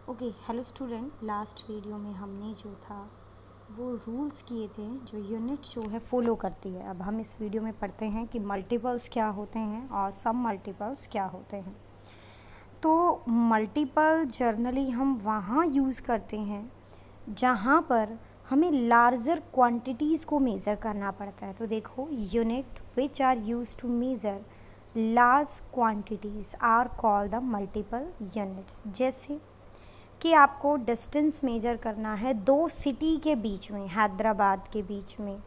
Okay hello student, last video में हमने जो था वो रूल्स किए थे जो यूनिट जो है फॉलो करती है। अब हम इस वीडियो में पढ़ते हैं कि मल्टीपल्स क्या होते हैं और सब मल्टीपल्स क्या होते हैं। तो मल्टीपल जर्नली हम वहाँ यूज़ करते हैं जहाँ पर हमें लार्जर क्वांटिटीज़ को मेज़र करना पड़ता है। तो देखो, unit which are use to measure large quantities are called the multiple units. जैसे कि आपको डिस्टेंस मेजर करना है दो सिटी के बीच में, हैदराबाद के बीच में,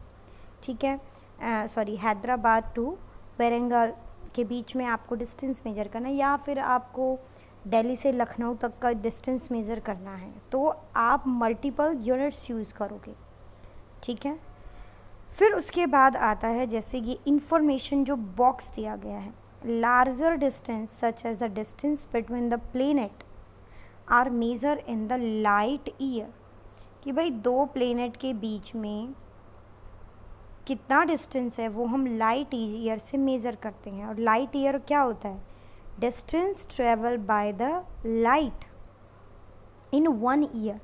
ठीक है, हैदराबाद टू वारंगल के बीच में आपको डिस्टेंस मेजर करना है, या फिर आपको दिल्ली से लखनऊ तक का डिस्टेंस मेज़र करना है, तो आप मल्टीपल यूनिट्स यूज़ करोगे, ठीक है। फिर उसके बाद आता है जैसे कि इंफॉर्मेशन जो बॉक्स दिया गया है, larger distance such as the distance between the planet are measure in the light year, कि भाई दो प्लेनेट के बीच में कितना डिस्टेंस है वो हम लाइट ईयर से मेज़र करते हैं। और लाइट ईयर क्या होता है? Distance travel by the light in 1 year.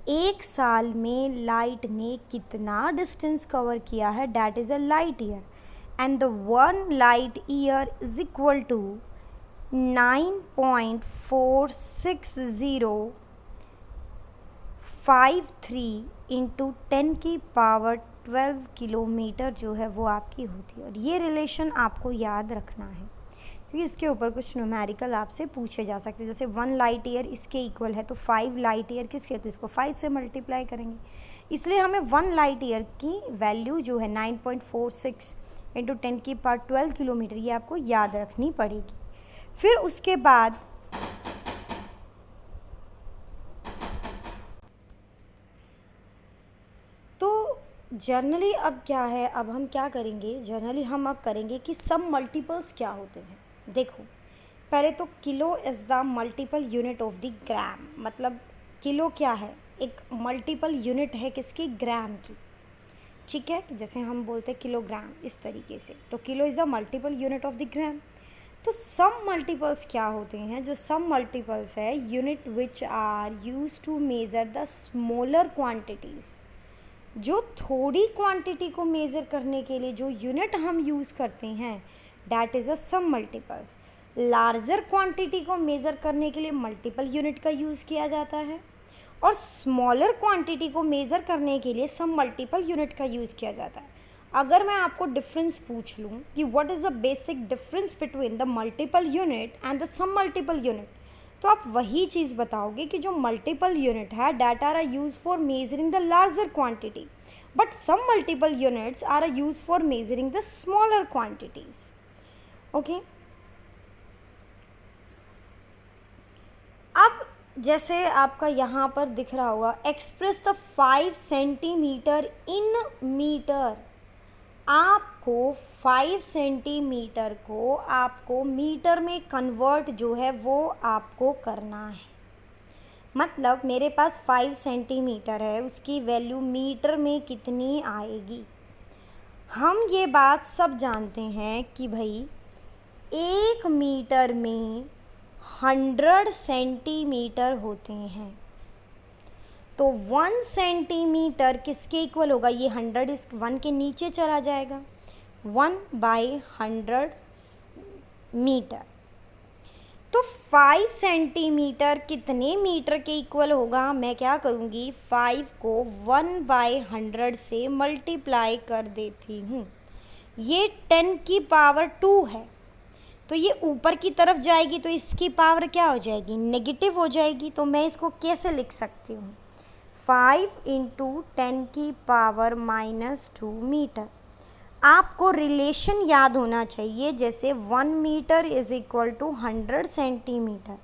एक साल में लाइट ने कितना डिस्टेंस कवर किया है, that is a light year, and the 1 light year is equal to 9.46053 into 10⁻12 kilometre जो है वो आपकी होती है। और ये रिलेशन आपको याद रखना है क्योंकि इसके ऊपर कुछ न्यूमेरिकल आपसे पूछे जा सकते हैं। जैसे 1 लाइट ईयर इसके इक्वल है तो 5 लाइट ईयर किसके, तो इसको 5 से मल्टीप्लाई करेंगे। इसलिए हमें 1 लाइट ईयर की वैल्यू जो है 9.46 इंटू 10⁻12 किलोमीटर, ये आपको याद रखनी पड़ेगी। फिर उसके बाद तो जर्नली अब क्या है, अब हम क्या करेंगे, जर्नली हम अब करेंगे कि सब मल्टीपल्स क्या होते हैं। देखो, पहले तो kilo is the multiple unit of the gram. मतलब किलो क्या है, एक मल्टीपल यूनिट है किसकी, ग्राम की, ठीक है। जैसे हम बोलते हैं किलोग्राम, इस तरीके से, तो kilo is the multiple unit of the gram. तो सम मल्टीपल्स क्या होते हैं? जो सम मल्टीपल्स है, unit which are use to measure the smaller quantities. जो थोड़ी क्वांटिटी को मेज़र करने के लिए जो यूनिट हम यूज़ करते हैं, that is a submultiples. Larger quantity को मेज़र करने के लिए मल्टीपल यूनिट का यूज़ किया जाता है, और स्मॉलर क्वांटिटी को मेज़र करने के लिए सम मल्टीपल यूनिट का यूज़ किया जाता है। अगर मैं आपको डिफरेंस पूछ लूँ कि what is the basic difference between the multiple unit and the submultiple unit, तो आप वही चीज़ बताओगे कि जो मल्टीपल यूनिट है that are use for measuring the larger quantity, but submultiple units are use for measuring the smaller quantities. Okay, अब जैसे आपका यहाँ पर दिख रहा होगा, express the 5 centimetre in metre. आपको 5 सेंटीमीटर को आपको मीटर में कन्वर्ट जो है वो आपको करना है। मतलब मेरे पास 5 सेंटीमीटर है, उसकी वैल्यू मीटर में कितनी आएगी। हम ये बात सब जानते हैं कि भाई 1 मीटर में 100 सेंटीमीटर होते हैं, तो 1 सेंटीमीटर किसके इक्वल होगा, ये 100 इस 1 के नीचे चला जाएगा, 1/100 मीटर। तो 5 सेंटीमीटर कितने मीटर के इक्वल होगा? मैं क्या करूँगी, 5 को 1/100 से मल्टीप्लाई कर देती हूँ। ये 10⁻2 है, तो ये ऊपर की तरफ जाएगी तो इसकी पावर क्या हो जाएगी, नेगेटिव हो जाएगी। तो मैं इसको कैसे लिख सकती हूँ, 5 इंटू 10⁻2 मीटर। आपको रिलेशन याद होना चाहिए, जैसे 1 metre is equal to 100 centimetre,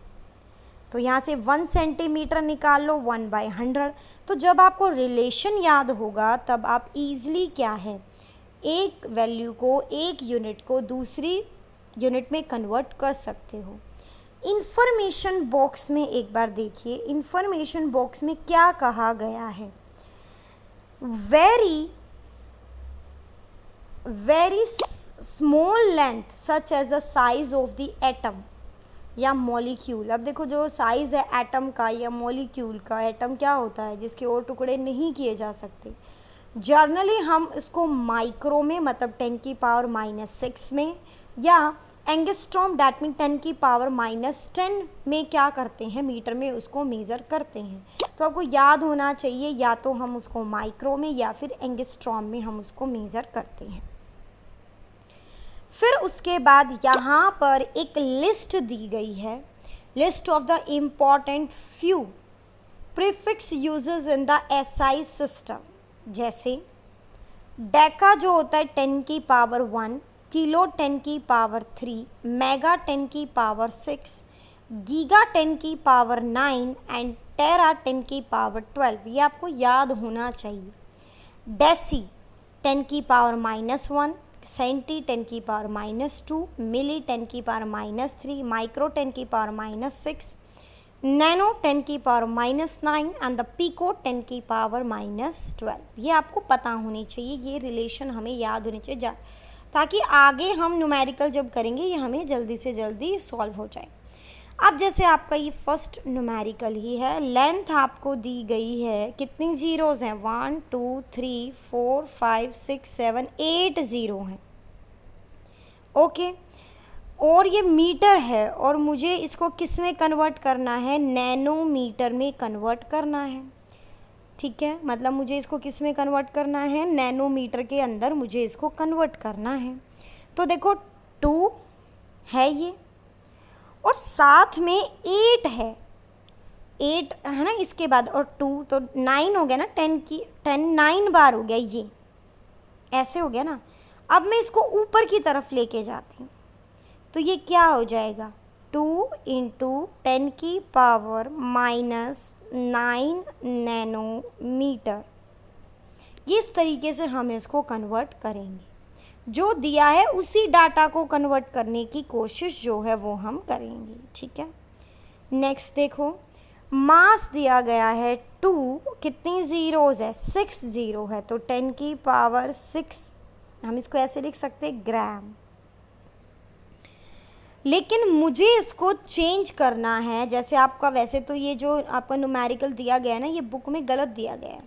तो यहाँ से 1 सेंटीमीटर निकाल लो, 1/100। तो जब आपको रिलेशन याद होगा तब आप इजीली क्या है, एक वैल्यू को, एक यूनिट को दूसरी यूनिट में कन्वर्ट कर सकते हो। इंफॉर्मेशन बॉक्स में एक बार देखिए, इंफॉर्मेशन बॉक्स में क्या कहा गया है, very small length such as the size of the atom, या मॉलिक्यूल। अब देखो जो साइज़ है एटम का या मॉलिक्यूल का, एटम क्या होता है जिसके और टुकड़े नहीं किए जा सकते। जर्नली हम इसको माइक्रो में मतलब 10⁻⁻6 में या एंगस्ट्रॉम डैट मीन 10⁻⁻10 में क्या करते हैं, मीटर में उसको मेज़र करते हैं। तो आपको याद होना चाहिए या तो हम उसको माइक्रो में या फिर एंगस्ट्रॉम में हम उसको मेज़र करते हैं। फिर उसके बाद यहाँ पर एक लिस्ट दी गई है, list of the important few prefix uses in the SI system. जैसे डेका जो होता है 10⁻1, kilo 10⁻3, mega 10⁻6, giga 10⁻9 and tera 10⁻12। ये आपको याद होना चाहिए। Deci 10⁻⁻1, centi 10⁻⁻2, milli 10⁻⁻3, micro 10⁻⁻6, nano 10⁻�9 and the pico 10⁻�12। ये आपको पता होनी चाहिए, ये रिलेशन हमें याद होनी चाहिए ताकि आगे हम न्यूमेरिकल जब करेंगे ये हमें जल्दी से जल्दी सॉल्व हो जाए। अब जैसे आपका ये फर्स्ट न्यूमेरिकल ही है, लेंथ आपको दी गई है, कितनी ज़ीरोज़ हैं, 1 2 3 4 5 6 7 8 ज़ीरो हैं। ओके, और ये मीटर है और मुझे इसको किस में कन्वर्ट करना है, नैनोमीटर में कन्वर्ट करना है। ठीक है, मतलब मुझे इसको किस में कन्वर्ट करना है, नैनोमीटर के अंदर मुझे इसको कन्वर्ट करना है। तो देखो 2 है ये और साथ में 8 है, 8 है ना इसके बाद, और 2 तो 9 हो गया ना, 10 9 बार हो गया, ये ऐसे हो गया ना। अब मैं इसको ऊपर की तरफ लेके जाती हूँ तो ये क्या हो जाएगा, 2 × 10⁻⁻9 नैनोमीटर। इस तरीके से हम इसको कन्वर्ट करेंगे। जो दिया है उसी डाटा को कन्वर्ट करने की कोशिश जो है वो हम करेंगे। ठीक है, नेक्स्ट देखो, मास दिया गया है 2, कितनी ज़ीरोज़ है, 6 ज़ीरो है, तो 10⁻6 हम इसको ऐसे लिख सकते हैं ग्राम। लेकिन मुझे इसको चेंज करना है, जैसे आपका वैसे तो ये जो आपका न्यूमेरिकल दिया गया है ना, ये बुक में गलत दिया गया है।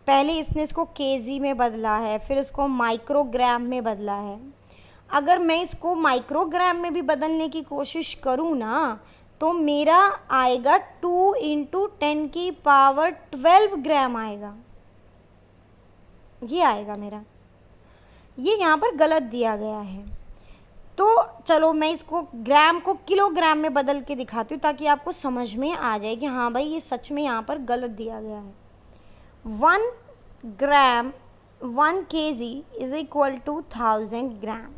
पहले इसने इसको केजी में बदला है, फिर इसको माइक्रोग्राम में बदला है। अगर मैं इसको माइक्रोग्राम में भी बदलने की कोशिश करूँ ना तो मेरा आएगा 2 × 10⁻12 ग्राम आएगा, ये आएगा मेरा। ये यहाँ पर गलत दिया गया है। तो चलो मैं इसको ग्राम को किलोग्राम में बदल के दिखाती हूँ ताकि आपको समझ में आ जाए कि हाँ भाई ये सच में यहाँ पर गलत दिया गया है। 1 ग्राम 1 kg इज इक्वल टू 1000 ग्राम,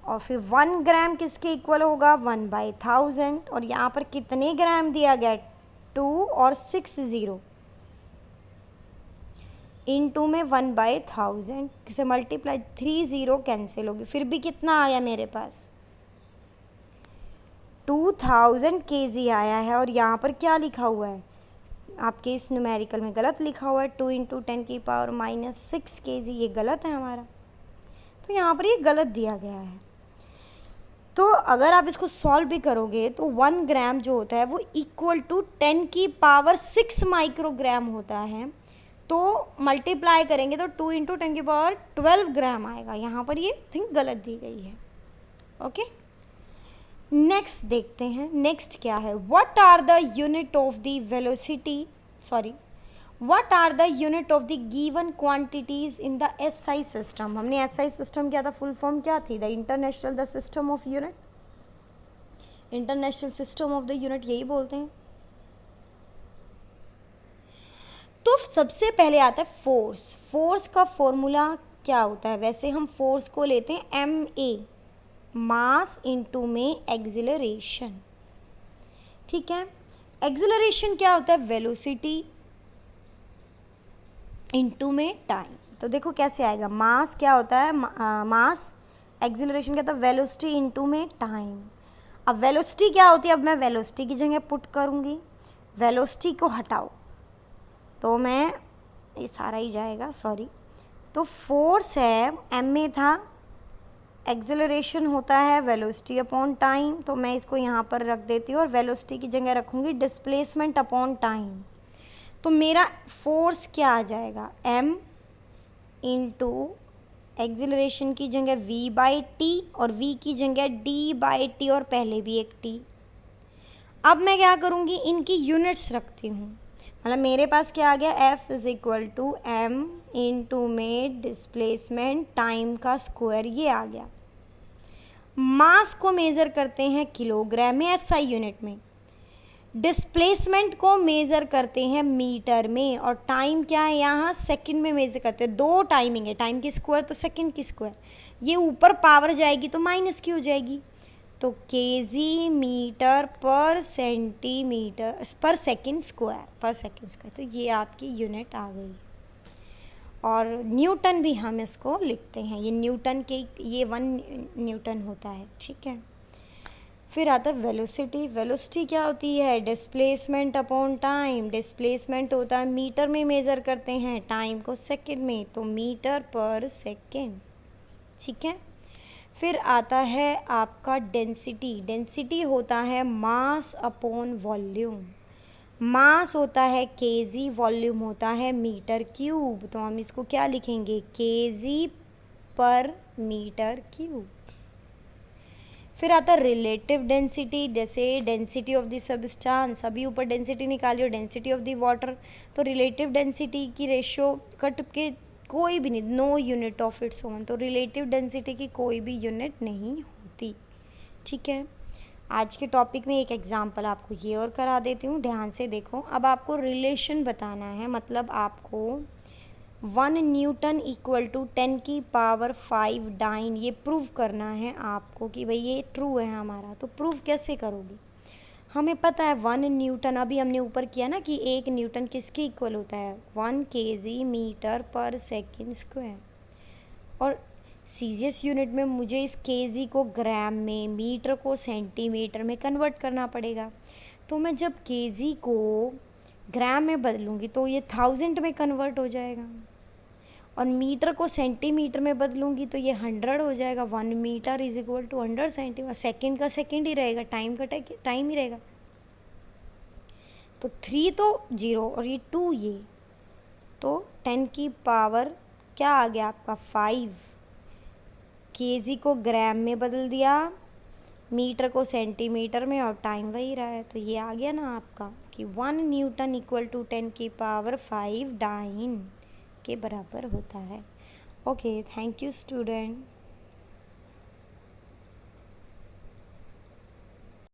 और फिर 1 ग्राम किसके इक्वल होगा, 1/1000। और यहाँ पर कितने ग्राम दिया गया, 2 और 6 ज़ीरो, इनटू में 1/1000 से मल्टीप्लाई, 3 ज़ीरो कैंसिल होगी, फिर भी कितना आया मेरे पास, 2000 kg आया है। और यहाँ पर क्या लिखा हुआ है, आपके इस न्यूमेरिकल में गलत लिखा हुआ है, 2 × 10⁻6 kg, ये गलत है हमारा। तो यहाँ पर ये गलत दिया गया है। तो अगर आप इसको सॉल्व भी करोगे तो 1 ग्राम जो होता है वो इक्वल टू 10⁻6 माइक्रोग्राम होता है। तो मल्टीप्लाई करेंगे तो 2 × 10⁻12 ग्राम आएगा। यहाँ पर ये थिंग गलत दी गई है। ओके, नेक्स्ट देखते हैं, नेक्स्ट क्या है, what are the unit of the velocity, what are the unit of the given quantities in the SI system. हमने एसआई सिस्टम क्या था, फुल फॉर्म क्या थी, the international the system of unit, international system of the unit, यही बोलते हैं। तो सबसे पहले आता है फोर्स। फोर्स का फॉर्मूला क्या होता है, वैसे हम फोर्स को लेते हैं ma, मास इनटू में एक्सिलरेशन। ठीक है, एक्सिलरेशन क्या होता है, वेलोसिटी इनटू में टाइम। तो देखो कैसे आएगा, मास क्या होता है, मास, एक्सिलरेशन क्या होता है, वेलोसिटी इनटू में टाइम। अब वेलोसिटी क्या होती है, अब मैं वेलोसिटी की जगह पुट करूँगी, वेलोसिटी को हटाओ तो मैं ये सारा ही जाएगा, सॉरी। तो फोर्स है, एम में था एक्सेलरेशन होता है वेलोसिटी अपॉन टाइम, तो मैं इसको यहाँ पर रख देती हूँ और वेलोसिटी की जगह रखूँगी डिस्प्लेसमेंट अपॉन टाइम। तो मेरा फोर्स क्या आ जाएगा, m इंटू एक्सेलरेशन की जगह v बाई टी और v की जगह d बाई टी और पहले भी एक t। अब मैं क्या करूँगी, इनकी यूनिट्स रखती हूँ, मतलब मेरे पास क्या आ गया, F is equal to m into में डिस्प्लेसमेंट टाइम का स्क्वायर, ये आ गया। मास को मेज़र करते हैं किलोग्राम में, SI यूनिट में, डिस्प्लेसमेंट को मेज़र करते हैं मीटर में, और टाइम क्या है यहाँ सेकंड में मेज़र करते हैं। दो टाइमिंग है, टाइम की स्क्वायर तो सेकंड की स्क्वायर, ये ऊपर पावर जाएगी तो माइनस की हो जाएगी, तो केजी मीटर पर सेंटीमीटर पर सेकंड स्क्वायर, तो ये आपकी यूनिट आ गई। और न्यूटन भी हम इसको लिखते हैं, ये न्यूटन के, ये 1 न्यूटन होता है, ठीक है। फिर आता है वेलोसिटी। वेलोसिटी क्या होती है, डिस्प्लेसमेंट अपॉन टाइम। डिस्प्लेसमेंट होता है मीटर में मेज़र करते हैं, टाइम को सेकंड में, तो मीटर पर सेकंड, ठीक है। फिर आता है आपका डेंसिटी। डेंसिटी होता है मास अपॉन वॉल्यूम। मास होता है केजी, वॉल्यूम होता है मीटर क्यूब, तो हम इसको क्या लिखेंगे, केजी पर मीटर क्यूब। फिर आता है रिलेटिव डेंसिटी, जैसे डेंसिटी ऑफ द सब्सटेंस, अभी ऊपर डेंसिटी निकालियो, डेंसिटी ऑफ द वाटर, तो रिलेटिव डेंसिटी की रेशियो कट के कोई भी नहीं, no unit of its own, तो रिलेटिव डेंसिटी की कोई भी यूनिट नहीं होती, ठीक है। आज के टॉपिक में एक एग्जांपल आपको ये और करा देती हूँ, ध्यान से देखो। अब आपको रिलेशन बताना है, मतलब आपको 1 न्यूटन इक्वल टू 10 की पावर 5 डाइन, ये प्रूव करना है आपको कि भाई ये ट्रू है हमारा। तो प्रूव कैसे करोगे, हमें पता है 1 न्यूटन, अभी हमने ऊपर किया ना कि 1 न्यूटन किसके इक्वल होता है, 1 केजी मीटर पर सेकंड स्क्वायर। और सीजीएस यूनिट में मुझे इस केजी को ग्राम में, मीटर को सेंटीमीटर में कन्वर्ट करना पड़ेगा, तो मैं जब केजी को ग्राम में बदलूँगी तो ये 1000 में कन्वर्ट हो जाएगा, और मीटर को सेंटीमीटर में बदलूँगी तो ये 100 हो जाएगा। 1 metre is equal to 100 centimetre, second का सेकंड ही रहेगा, टाइम का टाइम ही रहेगा, तो 3 तो 0 और ये 2, ये तो 10 की पावर क्या आ गया आपका 5, केजी को ग्राम में बदल दिया, मीटर को सेंटीमीटर में, और टाइम वही रहा है, तो ये आ गया ना आपका कि 1 न्यूटन इक्वल टू 10 की पावर 5 डाइन के बराबर होता है। Okay, thank you student.